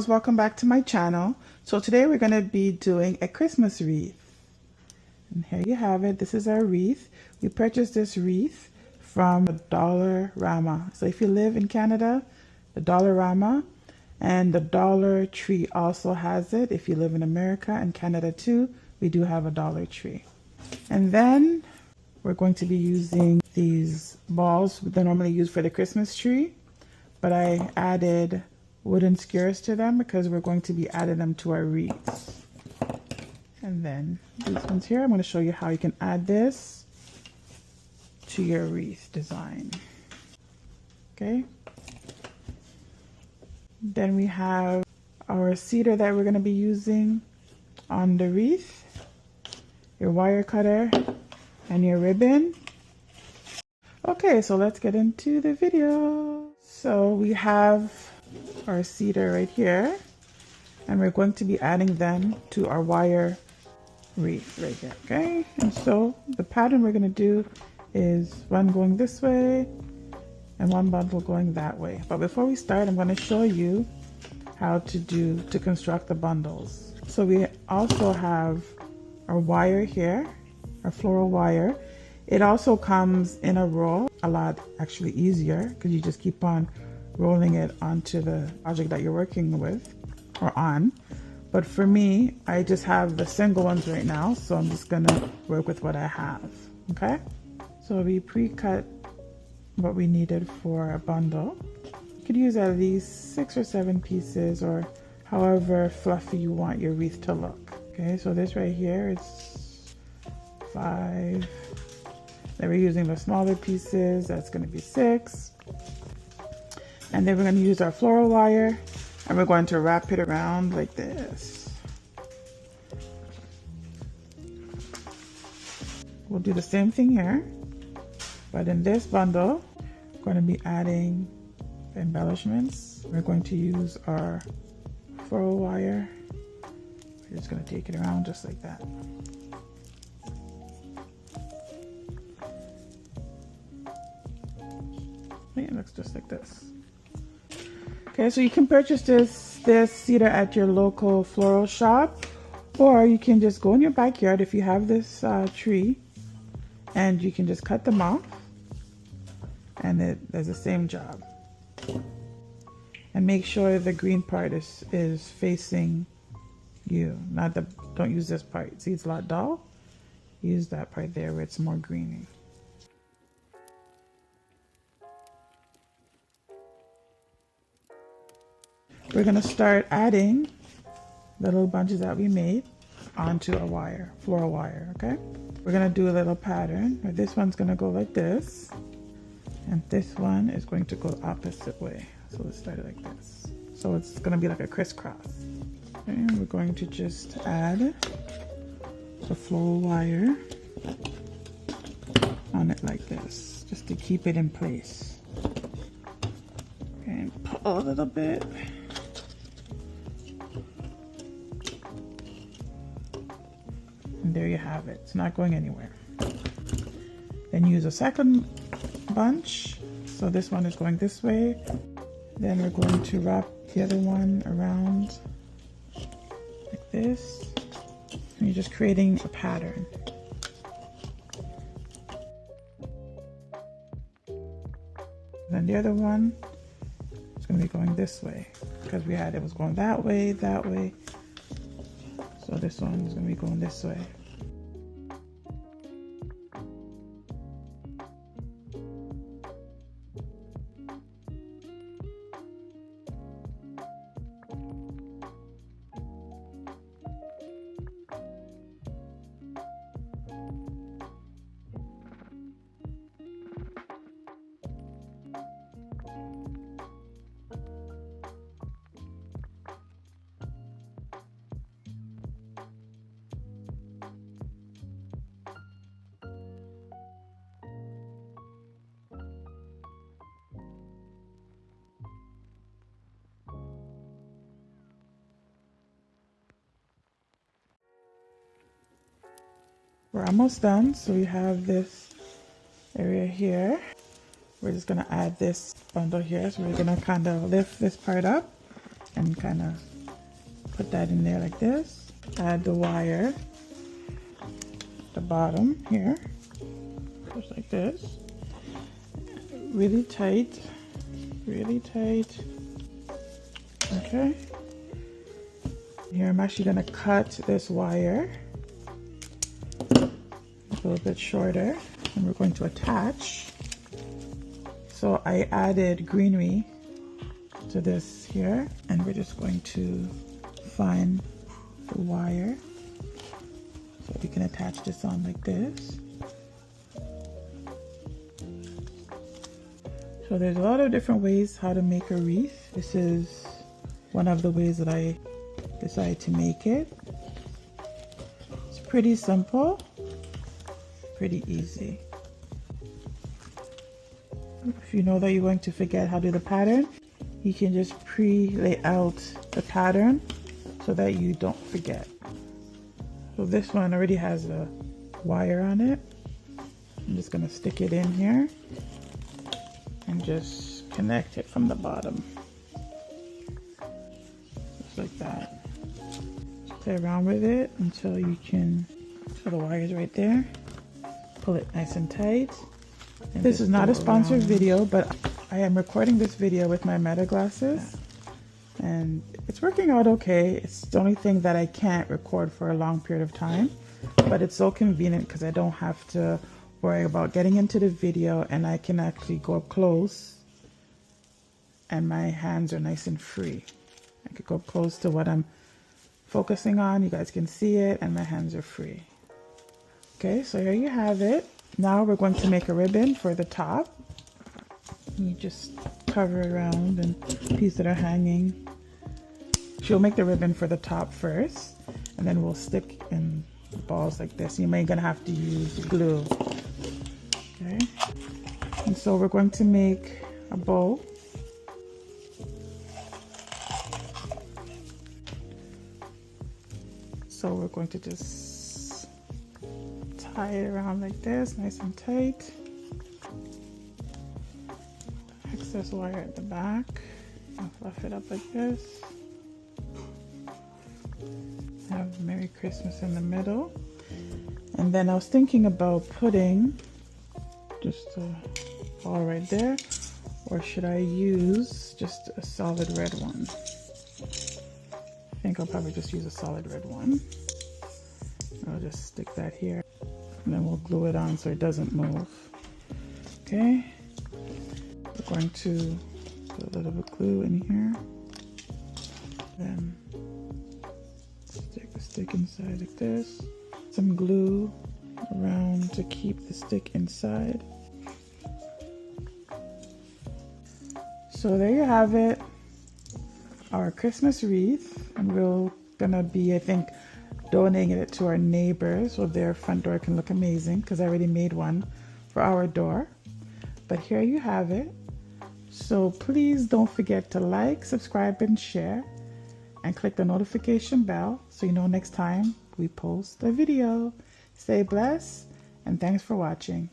welcome back to my channel. So today we're going to be doing a Christmas wreath. And here you have it. This is our wreath. We purchased this wreath from Dollarama. So if you live in Canada, the Dollarama and the Dollar Tree also has it. If you live in America and Canada too, we do have a Dollar Tree. And then we're going to be using these balls that are normally used for the Christmas tree, but I added wooden skewers to them because we're going to be adding them to our wreaths. And then these ones here, I'm going to show you how you can add this to your wreath design. Okay. Then we have our cedar that we're going to be using on the wreath, your wire cutter, and your ribbon. Okay, so let's get into the video. So we have our cedar right here, and we're going to be adding them to our wire wreath right here. Okay, and so the pattern we're going to do is one going this way and one bundle going that way. But before we start, I'm going to show you how to construct the bundles. So we also have our wire here, our floral wire. It also comes in a roll, a lot actually easier because you just keep on rolling it onto the project that you're working with or on. But for me, I just have the single ones right now, so I'm just gonna work with what I have. Okay, so we pre-cut what we needed for a bundle. You could use at least 6 or 7 pieces, or however fluffy you want your wreath to look. Okay, so this right here is 5. Then we're using the smaller pieces, that's going to be 6. And then we're going to use our floral wire, and we're going to wrap it around like this. We'll do the same thing here, but in this bundle, we're going to be adding embellishments. We're going to use our floral wire. We're just going to take it around just like that. It looks just like this. Okay, so you can purchase this cedar at your local floral shop, or you can just go in your backyard if you have this tree, and you can just cut them off, and it does the same job. And make sure the green part is facing you, not the, don't use this part. See, it's a lot dull. Use that part there where it's more greeny. We're going to start adding the little bunches that we made onto a wire, floral wire, okay? We're going to do a little pattern where this one's going to go like this, and this one is going to go opposite way. So let's start it like this. So it's going to be like a crisscross. And we're going to just add the floral wire on it like this, just to keep it in place. And pull a little bit. And there you have it. It's not going anywhere. Then use a second bunch. So this one is going this way. Then we're going to wrap the other one around like this. And you're just creating a pattern. Then the other one is going to be going this way because it was going that way, that way. So this one is going to be going this way. We're almost done, so we have this area here. We're just going to add this bundle here, so we're going to kind of lift this part up and kind of put that in there like this. Add the wire at the bottom here, just like this. Really tight, really tight. Okay. Here I'm actually gonna cut this wire a little bit shorter, and we're going to attach. So I added greenery to this here, and we're just going to find the wire so we can attach this on like this. So there's a lot of different ways how to make a wreath. This is one of the ways that I decided to make it. It's pretty simple, pretty easy. If you know that you're going to forget how to do the pattern, you can just pre-lay out the pattern so that you don't forget. So this one already has a wire on it. I'm just gonna stick it in here and just connect it from the bottom. Just like that. Play around with it until you can, so the wire's right there. Pull it nice and tight. And this is not a sponsored video, but I am recording this video with my Meta glasses. And it's working out okay. It's the only thing that I can't record for a long period of time, but it's so convenient because I don't have to worry about getting into the video, and I can actually go up close and my hands are nice and free. I could go up close to what I'm focusing on. You guys can see it, and my hands are free. Okay, so here you have it. Now we're going to make a ribbon for the top. You just cover around and pieces that are hanging. She'll make the ribbon for the top first, and then we'll stick in balls like this. You may gonna have to use glue. Okay, and so we're going to make a bow. So we're going to just tie it around like this, nice and tight. Excess wire at the back. I'll fluff it up like this. Have Merry Christmas in the middle. And then I was thinking about putting just a ball right there, or should I use just a solid red one? I think I'll probably just use a solid red one. I'll just stick that here, and then we'll glue it on so it doesn't move. Okay, we're going to put a little bit of glue in here, then stick the stick inside like this. Some glue around to keep the stick inside. So there you have it, our Christmas wreath, and we're gonna be, I think, donating it to our neighbors so their front door can look amazing, because I already made one for our door. But here you have it. So please don't forget to like, subscribe, and share, and click the notification bell so you know next time we post a video. Stay blessed, and thanks for watching.